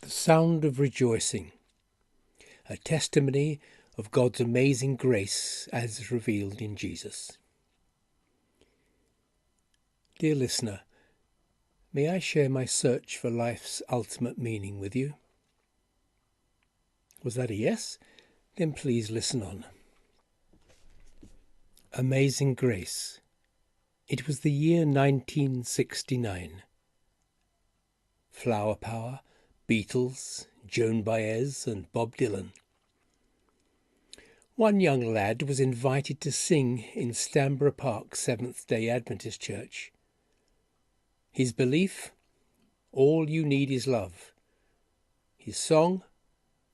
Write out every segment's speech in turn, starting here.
The sound of rejoicing, a testimony of God's amazing grace as revealed in Jesus. Dear listener, may I share my search for life's ultimate meaning with you? Was that a yes? Then please listen on. Amazing Grace. It was the year 1969. Flower Power, Beatles, Joan Baez and Bob Dylan. One young lad was invited to sing in Stanborough Park Seventh-day Adventist Church. His belief? All you need is love. His song?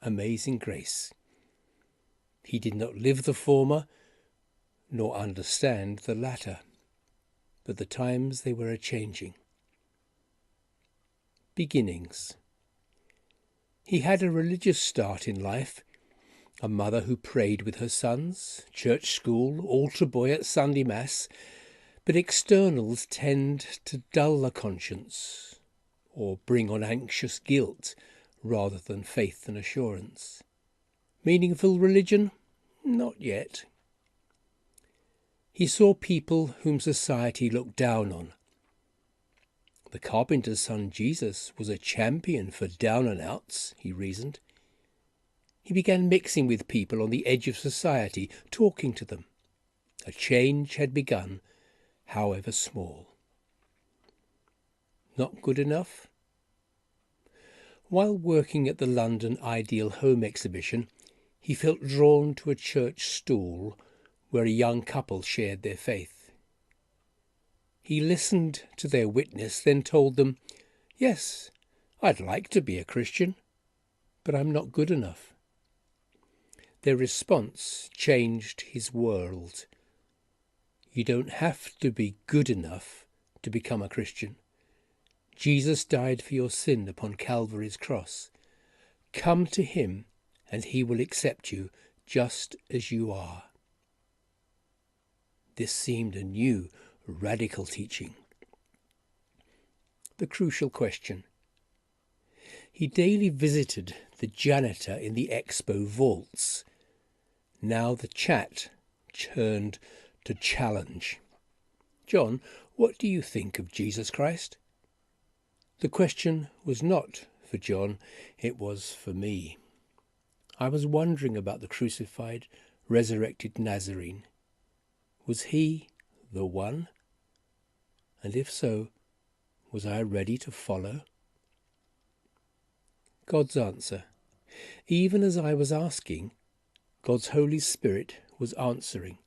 Amazing Grace. He did not live the former, nor understand the latter, but the times they were a-changing. Beginnings. He had a religious start in life, a mother who prayed with her sons, church school, altar boy at Sunday Mass, but externals tend to dull the conscience, or bring on anxious guilt rather than faith and assurance. Meaningful religion? Not yet. He saw people whom society looked down on. The carpenter's son Jesus was a champion for down-and-outs, he reasoned. He began mixing with people on the edge of society, talking to them. A change had begun, however small. Not good enough? While working at the London Ideal Home exhibition, he felt drawn to a church stall where a young couple shared their faith. He listened to their witness, then told them, "Yes, I'd like to be a Christian, but I'm not good enough." Their response changed his world. You don't have to be good enough to become a Christian. Jesus died for your sin upon Calvary's cross. Come to him and he will accept you just as you are. This seemed a new, radical teaching. The crucial question. He daily visited the janitor in the expo vaults. Now the chat turned to challenge. "John, what do you think of Jesus Christ?" The question was not for John, it was for me. I was wondering about the crucified, resurrected Nazarene. Was he the one? And if so, was I ready to follow? God's answer. Even as I was asking, God's Holy Spirit was answering.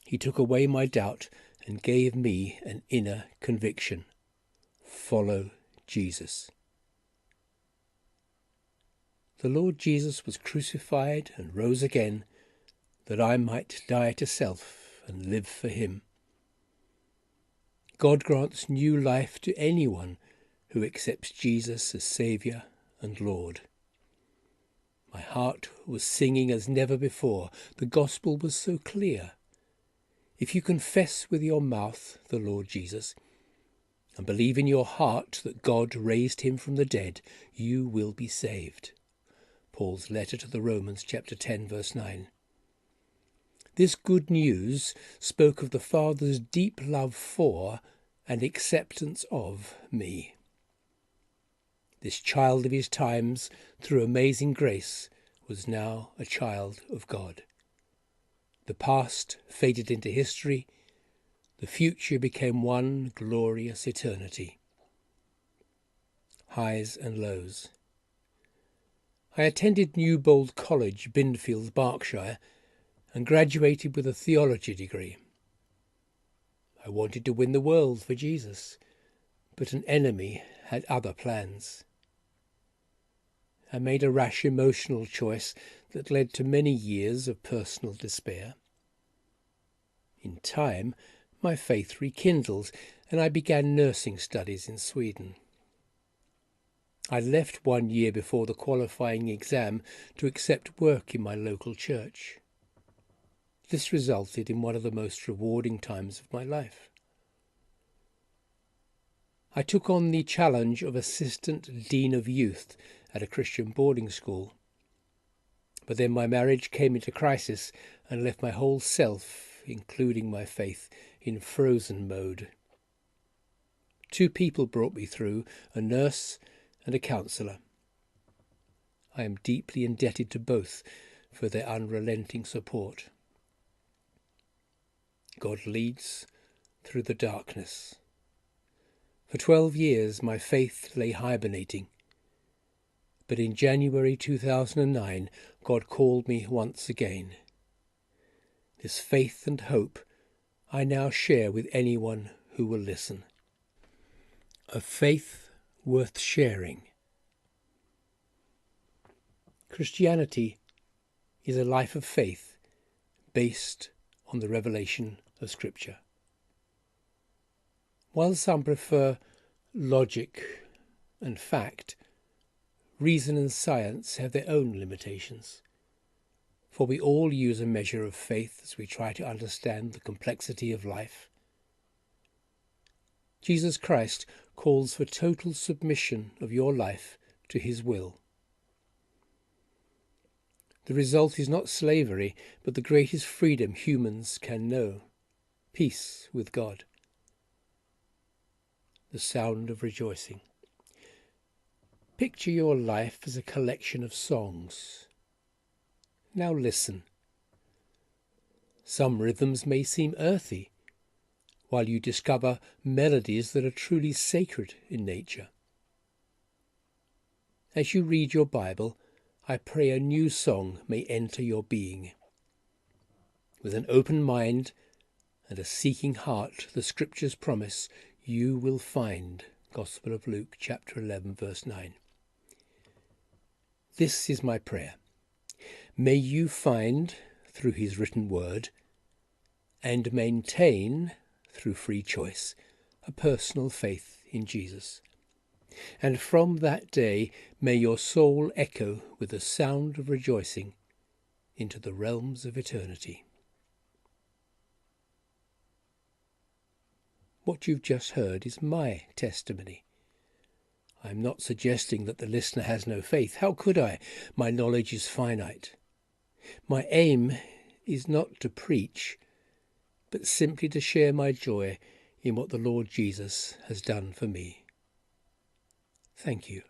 He took away my doubt and gave me an inner conviction. Follow Jesus. The Lord Jesus was crucified and rose again, that I might die to self and live for him. God grants new life to anyone who accepts Jesus as Saviour and Lord. My heart was singing as never before. The gospel was so clear. If you confess with your mouth the Lord Jesus and believe in your heart that God raised him from the dead, you will be saved. Paul's letter to the Romans, chapter 10, verse 9. This good news spoke of the Father's deep love for and acceptance of me. This child of his times, through amazing grace, was now a child of God. The past faded into history. The future became one glorious eternity. Highs and lows. I attended Newbold College, Binfield, Berkshire, and graduated with a theology degree. I wanted to win the world for Jesus, but an enemy had other plans. I made a rash emotional choice that led to many years of personal despair. In time, my faith rekindled, and I began nursing studies in Sweden. I left 1 year before the qualifying exam to accept work in my local church. This resulted in one of the most rewarding times of my life. I took on the challenge of Assistant Dean of Youth at a Christian boarding school. But then my marriage came into crisis and left my whole self, including my faith, in frozen mode. 2 people brought me through, a nurse and a counsellor. I am deeply indebted to both for their unrelenting support. God leads through the darkness. For 12 years my faith lay hibernating. But in January 2009, God called me once again. This faith and hope I now share with anyone who will listen. A faith worth sharing. Christianity is a life of faith based on the revelation of Scripture. While some prefer logic and fact, reason and science have their own limitations, for we all use a measure of faith as we try to understand the complexity of life. Jesus Christ calls for total submission of your life to his will. The result is not slavery, but the greatest freedom humans can know, peace with God. The sound of rejoicing. Picture your life as a collection of songs. Now listen. Some rhythms may seem earthy, while you discover melodies that are truly sacred in nature. As you read your Bible, I pray a new song may enter your being. With an open mind and a seeking heart, the Scriptures promise you will find. Gospel of Luke, chapter 11, verse 9. This is my prayer. May you find, through his written word, and maintain, through free choice, a personal faith in Jesus. And from that day may your soul echo with the sound of rejoicing into the realms of eternity. What you've just heard is my testimony. I am not suggesting that the listener has no faith. How could I? My knowledge is finite. My aim is not to preach, but simply to share my joy in what the Lord Jesus has done for me. Thank you.